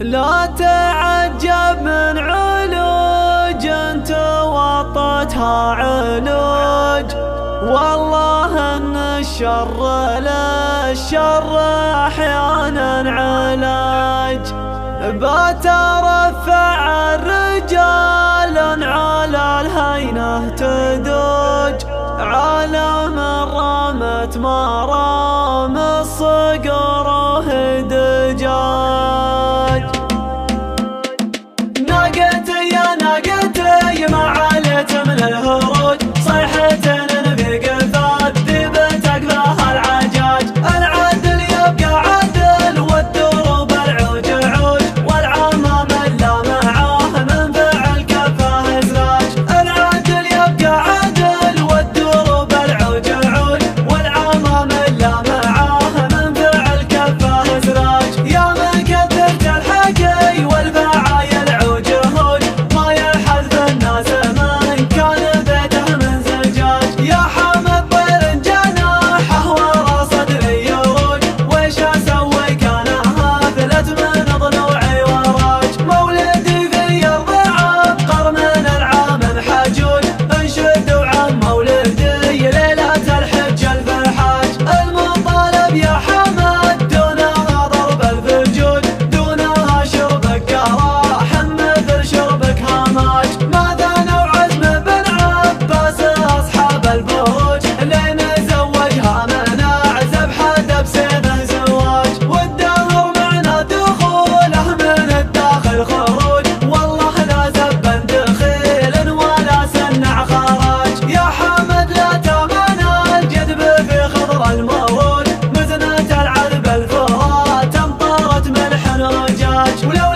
لا تعجب من علوج انت وطتها علوج، والله ان الشر للشر احيانا علاج. بترفع الرجال على الهينه تدوج، على من رمت مرام الصقر هدجاج. ناقتي يا ناقتي ما عليت من الهروج، صيحة بقفات ذبت عقبها العجاج. العدل يبقى عدل والدروب العوج عوج، والعمام لا معاه من فعل كفاه ازراج. العدل يبقى عدل والدروب العوج عوج، والعمام لا معاه من فعل كفاه ازراج. يا من كثرت الحكي والفعايل عوج هوج، ما يلحظ في الناس من كان بيته من زجاج. يا حمد طير جناحه ورا صدري يروج، ويش اسوي كان هافلت من ضلوعي وراج. مولدي في ارض عبقر من العام حجوج، انشدوا عن مولدي ليلة الحج الفحاج. المطالب يا حمد دونها ضرب الفجوج، دونها شربك راح مثل شربك هاماج. ماذا نوع عزم بن عباس اصحاب الفروج، لين زوجها من اعزب حد بسيفه زواج. والدهر معنا دخوله من الداخل خروج، والله لا زبا دخيل ولا سنع خراج. يا حمد لا تمن الجدب في خضر المورود، مزنة العذب الفرات امطرت ملح رجاج. ولو